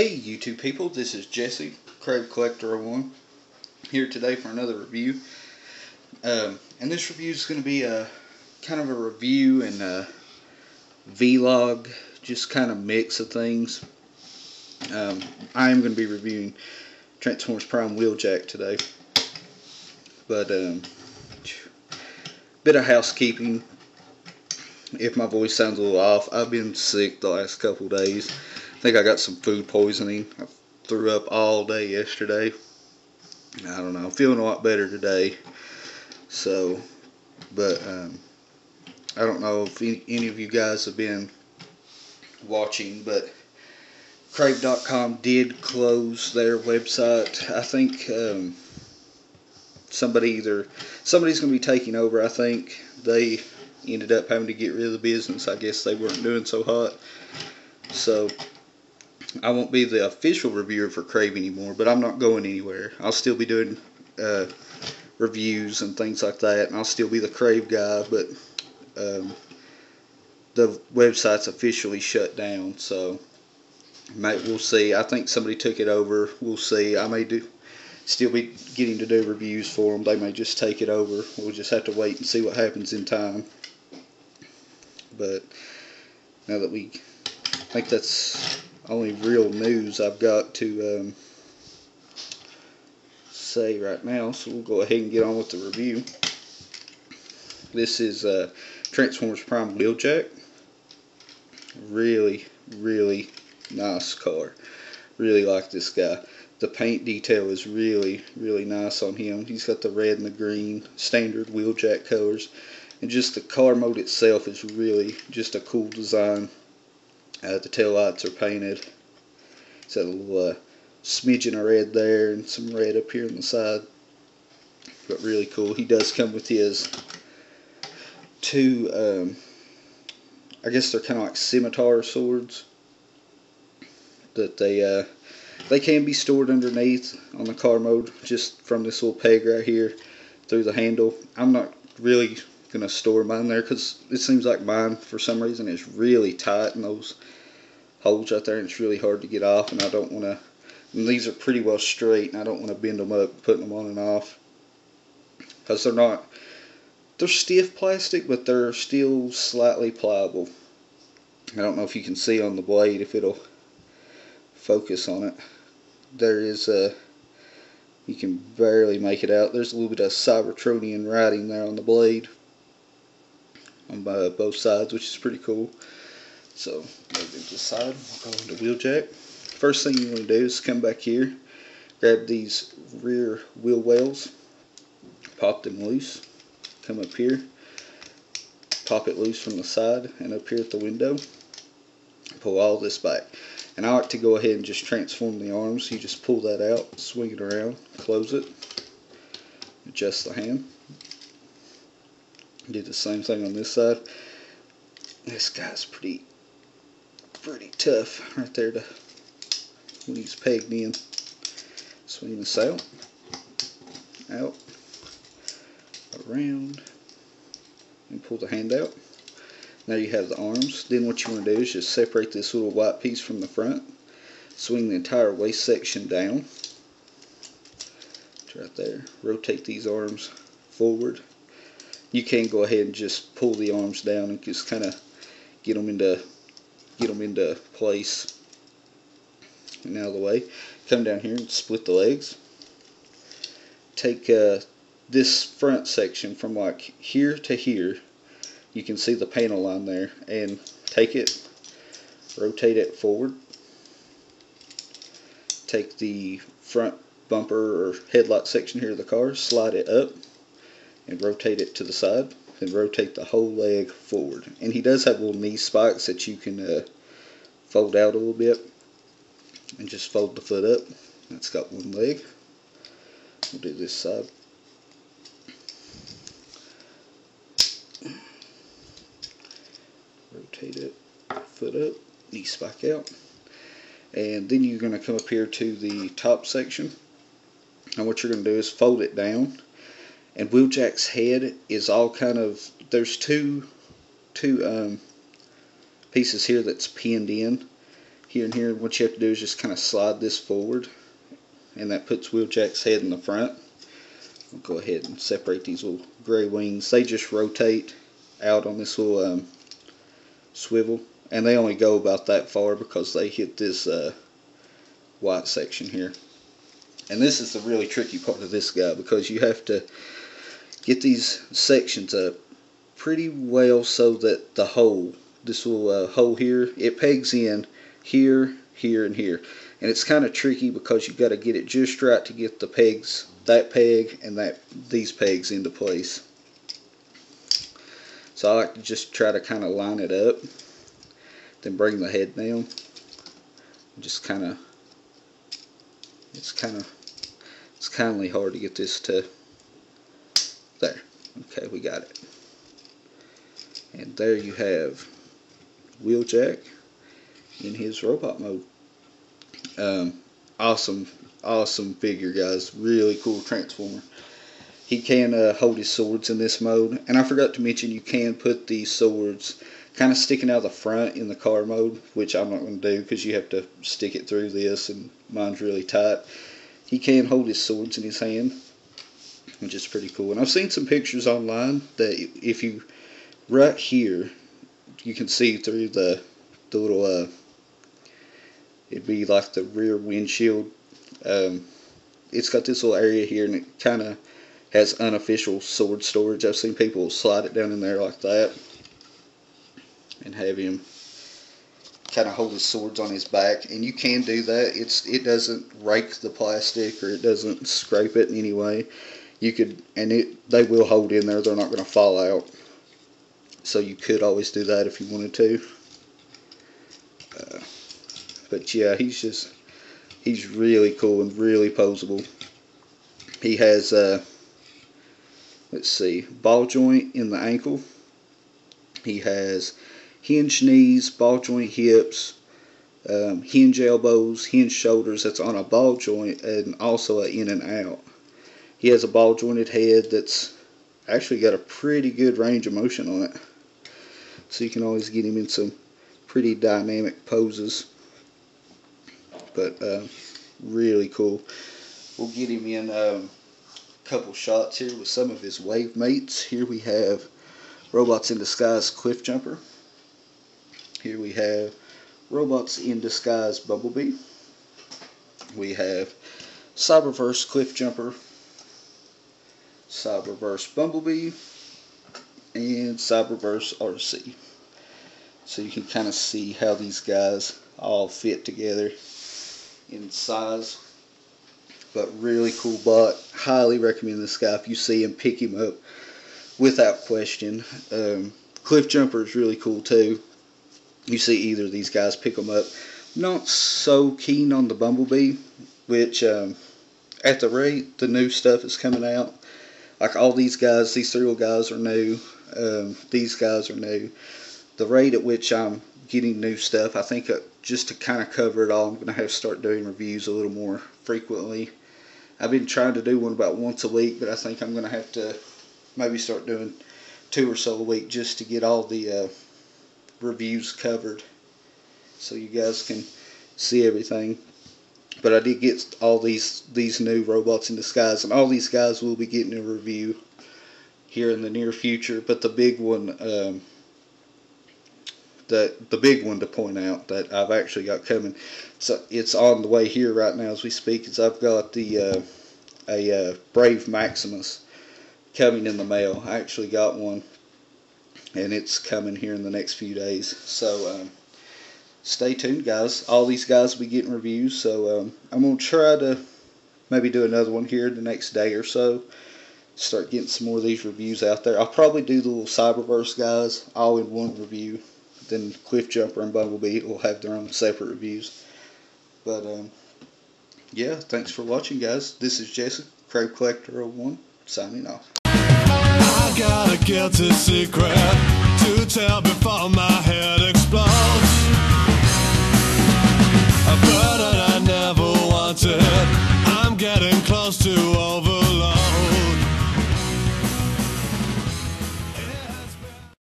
Hey YouTube people, this is Jesse, cravecollector 01, here today for another review. And this review is going to be a kind of a review and a vlog, just kind of mix of things. I am going to be reviewing Transformers Prime Wheeljack today, but bit of housekeeping. If my voice sounds a little off, I've been sick the last couple days. I think I got some food poisoning. I threw up all day yesterday. I don't know, I'm feeling a lot better today. So, but I don't know if any of you guys have been watching, but crave.com did close their website. I think somebody's going to be taking over. I think they ended up having to get rid of the business. I guess they weren't doing so hot. So I won't be the official reviewer for Crave anymore, but I'm not going anywhere. I'll still be doing reviews and things like that, and I'll still be the Crave guy, but the website's officially shut down, so we'll see. I think somebody took it over. We'll see. I may still be getting to do reviews for them. They may just take it over. We'll just have to wait and see what happens in time. But now that I think that's only real news I've got to say right now, so we'll go ahead and get on with the review. This is Transformers Prime Wheeljack. Really, really nice car. Really like this guy. The paint detail is really, really nice on him. He's got the red and the green standard Wheeljack colors. And just the car mode itself is really just a cool design. The taillights are painted. It's got a little smidgen of red there and some red up here on the side. But really cool. He does come with his two, I guess they're kind of like scimitar swords. That they can be stored underneath on the car mode, just from this little peg right here through the handle. I'm not really going to store mine there because it seems like mine, for some reason, is really tight in those holes right there, and it's really hard to get off, and I don't want to, and these are pretty well straight, and I don't want to bend them up putting them on and off, because they're stiff plastic, but they're still slightly pliable. I don't know if you can see on the blade, if it'll focus on it. There is you can barely make it out. There's a little bit of Cybertronian writing there on the blade on both sides, which is pretty cool. So move it to the side. We'll go into Wheeljack. First thing you want to do is come back here, grab these rear wheel wells, pop them loose, come up here, pop it loose from the side and up here at the window, pull all this back. And I like to go ahead and just transform the arms. You just pull that out, swing it around, close it, adjust the hand. Do the same thing on this side. This guy's pretty tough right there when he's pegged in. Swing this out, around, and pull the hand out. Now you have the arms. Then what you want to do is just separate this little white piece from the front. Swing the entire waist section down. It's right there. Rotate these arms forward. You can go ahead and just pull the arms down and just kind of get them into place and out of the way. Come down here and split the legs. Take this front section from like here to here. You can see the panel line there, and take it, rotate it forward. Take the front bumper or headlight section here of the car, slide it up, and rotate it to the side. Then rotate the whole leg forward. And he does have little knee spikes that you can fold out a little bit, and just fold the foot up. That's got one leg. We'll do this side. Rotate it, foot up, knee spike out. And then you're going to come up here to the top section. And what you're going to do is fold it down. And Wheeljack's head is all kind of, there's two pieces here that's pinned in. here and here. What you have to do is just kind of slide this forward, and that puts Wheeljack's head in the front. I'll go ahead and separate these little gray wings. They just rotate out on this little swivel, and they only go about that far because they hit this white section here. And this is the really tricky part of this guy, because you have to get these sections up pretty well so that the hole, this little hole here, it pegs in here, here, and here. And it's kind of tricky because you've got to get it just right to get the pegs, that peg and these pegs into place. So I like to just try to kind of line it up, then bring the head down. Just kind of, it's kindly hard to get this to there. Okay, we got it. And there you have Wheeljack in his robot mode. Awesome figure, guys. Really cool transformer. He can hold his swords in this mode, and I forgot to mention you can put these swords kind of sticking out the front in the car mode, which I'm not going to do because you have to stick it through this, and mine's really tight. He can hold his swords in his hand, which is pretty cool. And I've seen some pictures online that if you, right here, you can see through the little, it'd be like the rear windshield. It's got this little area here, and it kind of has unofficial sword storage. I've seen people slide it down in there like that and have him kind of hold his swords on his back, and you can do that. It doesn't rake the plastic, or it doesn't scrape it in any way. You could, and they will hold in there. They're not going to fall out. So you could always do that if you wanted to. But yeah, he's really cool and really posable. He has let's see, ball joint in the ankle. He has hinge knees, ball joint hips, hinge elbows, hinge shoulders that's on a ball joint, and also an in and out. He has a ball jointed head that's actually got a pretty good range of motion on it. So you can always get him in some pretty dynamic poses. But really cool. We'll get him in a couple shots here with some of his wave mates. Here we have Robots in Disguise Cliff Jumper. Here we have Robots in Disguise Bumblebee. We have Cyberverse Cliff Jumper, Cyberverse Bumblebee, and Cyberverse RC. So you can kind of see how these guys all fit together in size. But really cool bot. Highly recommend this guy. If you see him, pick him up without question. Cliff Jumper is really cool too. You see either of these guys, pick them up. Not so keen on the Bumblebee, which at the rate the new stuff is coming out, like all these guys, these serial guys are new. These guys are new. The rate at which I'm getting new stuff, I think just to kind of cover it all, I'm going to have to start doing reviews a little more frequently. I've been trying to do one about once a week, but I think I'm going to have to maybe start doing 2 or so a week just to get all the reviews covered so you guys can see everything. But I did get all these new Robots in Disguise, and all these guys will be getting a review here in the near future. But the big one, the big one to point out that I've actually got coming, so it's on the way here right now as we speak, is I've got the a Brave Maximus coming in the mail. I actually got one, and it's coming here in the next few days. So stay tuned, guys. All these guys will be getting reviews, so I'm going to try to maybe do another one here the next day or so. Start getting some more of these reviews out there. I'll probably do the little Cyberverse guys all in one review. Then Cliff Jumper and Bumblebee will have their own separate reviews. But yeah, thanks for watching, guys. This is Jesse, Cravecollector 01, signing off. I got a guilty secret to tell before my